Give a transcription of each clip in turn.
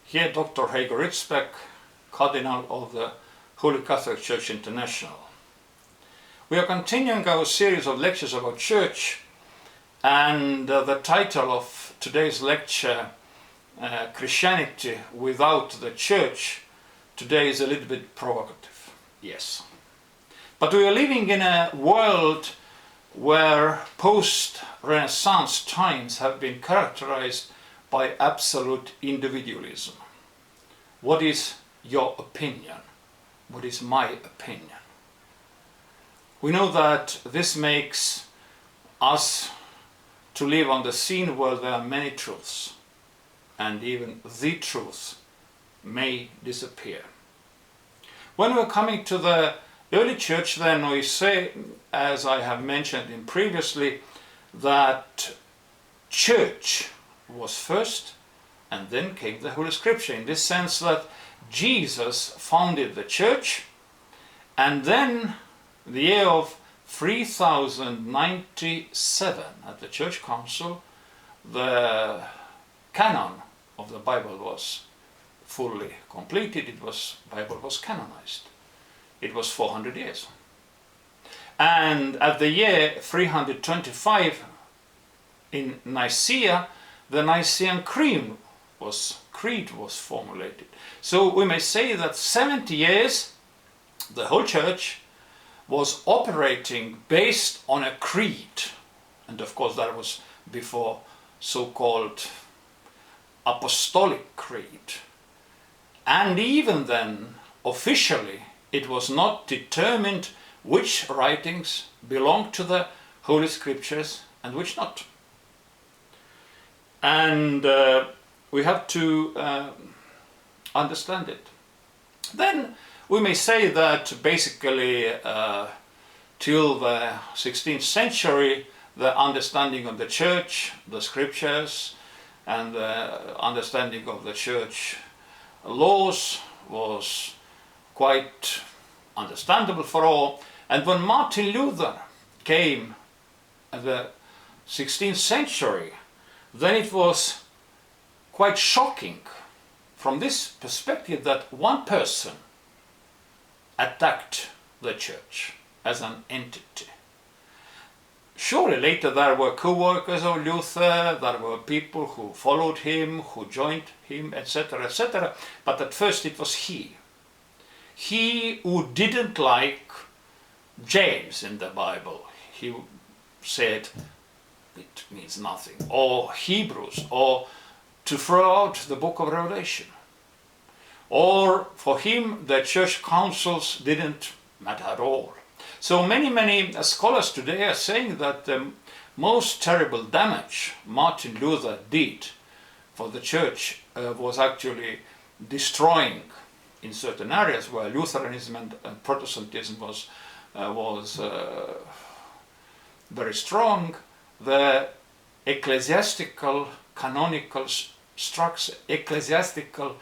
Here Dr. Heigo Ritsbek, Cardinal of the Holy Catholic Church International. We are continuing our series of lectures about church, and the title of today's lecture, Christianity Without the Church, today is a little bit provocative, yes. But we are living in a world where post-Renaissance times have been characterized by absolute individualism. What is your opinion? What is my opinion? We know that this makes us to live on the scene where there are many truths, and even the truth may disappear. When we're coming to the early church, then we say, as I have mentioned in previously, that church was first, and then came the Holy Scripture, in this sense that Jesus founded the church, and then the year of 3097 at the Church Council, the canon of the Bible was fully completed. Bible was canonized. It was 400 years. And at the year 325 in Nicaea, the Nicene Creed was formulated. So we may say that 70 years the whole church was operating based on a creed. And of course that was before so-called Apostolic Creed. And even then, officially, it was not determined which writings belonged to the Holy Scriptures and which not. And we have to understand it. Then we may say that basically till the 16th century, the understanding of the church, the scriptures, and the understanding of the church laws was quite understandable for all. And when Martin Luther came in the 16th century, then it was quite shocking from this perspective that one person attacked the church as an entity. Surely later there were co-workers of Luther, there were people who followed him, who joined him, etc., etc. But at first it was he. He who didn't like James in the Bible. He said it means nothing. Or Hebrews, or to throw out the book of Revelation. Or for him the church councils didn't matter at all. So many scholars today are saying that the most terrible damage Martin Luther did for the church was actually destroying, in certain areas where Lutheranism and Protestantism was very strong, the ecclesiastical canonical structure, ecclesiastical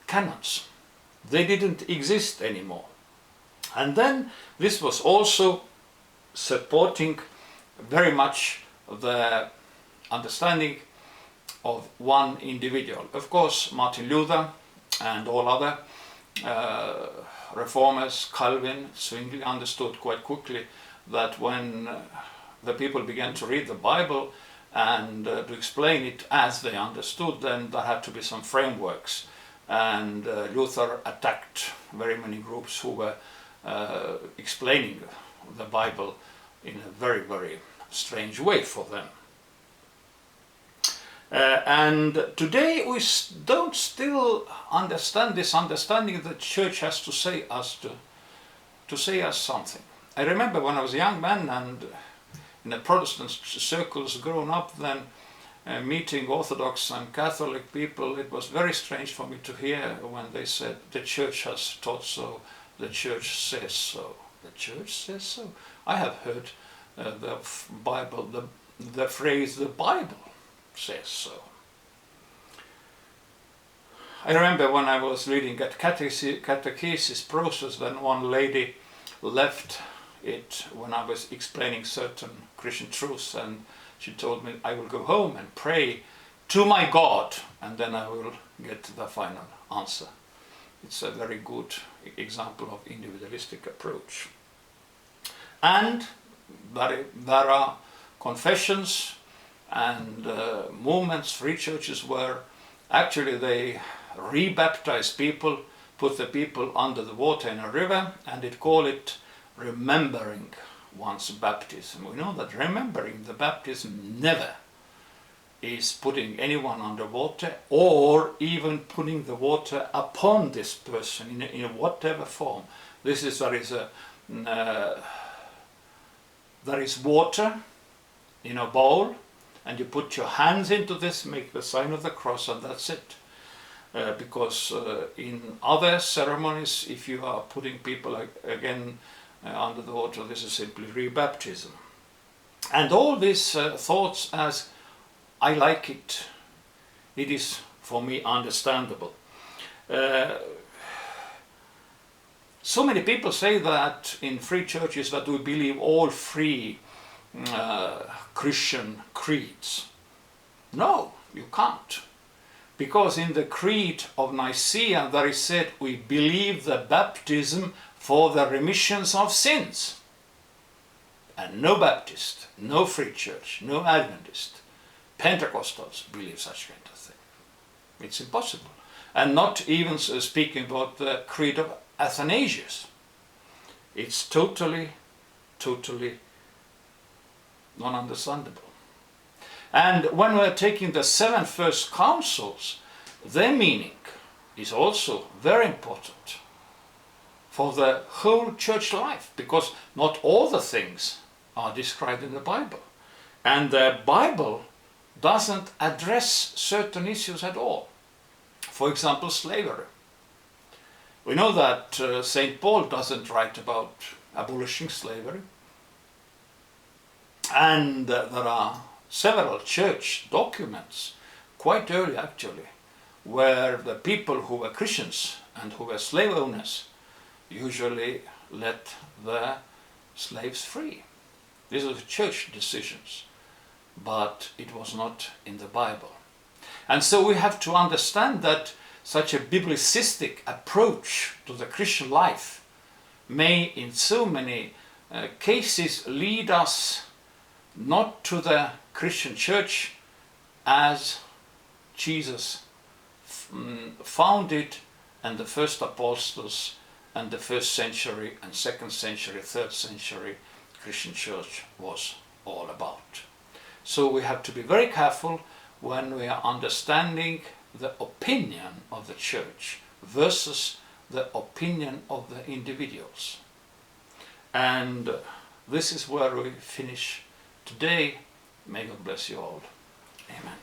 canons. They didn't exist anymore. And then this was also supporting very much the understanding of one individual. Of course, Martin Luther and all other reformers, Calvin, Zwingli, understood quite quickly that when the people began to read the Bible and to explain it as they understood, then there had to be some frameworks. And Luther attacked very many groups who were explaining the Bible in a very strange way for them. And today we don't still understand this understanding that the church has to say us something. I remember when I was a young man and in the Protestant circles growing up, then meeting Orthodox and Catholic people, it was very strange for me to hear when they said the church has taught so, the church says so. The church says so? I have heard the Bible, the phrase the Bible says so. I remember when I was reading at catechesis process, then one lady left it when I was explaining certain Christian truths, and she told me I will go home and pray to my God and then I will get the final answer. It's a very good example of individualistic approach. And there are confessions and movements, free churches, where actually they rebaptize people, put the people under the water in a river, and they call it remembering one's baptism. We know that remembering the baptism never is putting anyone under water, or even putting the water upon this person in whatever form. There is water in a bowl, and you put your hands into this, make the sign of the cross, and that's it. Because in other ceremonies, if you are putting people again under the water, this is simply rebaptism. And all these thoughts, as I like it, it is for me understandable. So many people say that in free churches that we believe all free Christian creeds. No, you can't. Because in the Creed of Nicaea there is said, we believe the baptism for the remissions of sins. And no Baptist, no free church, no Adventist, Pentecostals believe such kind of thing. It's impossible. And not even speaking about the Creed of Athanasius. It's totally non-understandable. And when we're taking the 7 first councils, their meaning is also very important for the whole church life, because not all the things are described in the Bible. And the Bible doesn't address certain issues at all. For example, slavery. We know that St. Paul doesn't write about abolishing slavery. And there are several church documents, quite early actually, where the people who were Christians and who were slave owners usually let their slaves free. These are church decisions, but it was not in the Bible. And so we have to understand that such a biblicistic approach to the Christian life may in so many cases lead us not to the Christian church as Jesus founded, and the first apostles and the 1st century and 2nd century, 3rd century Christian church was all about. So we have to be very careful when we are understanding the opinion of the church versus the opinion of the individuals. And this is where we finish today. May God bless you all. Amen.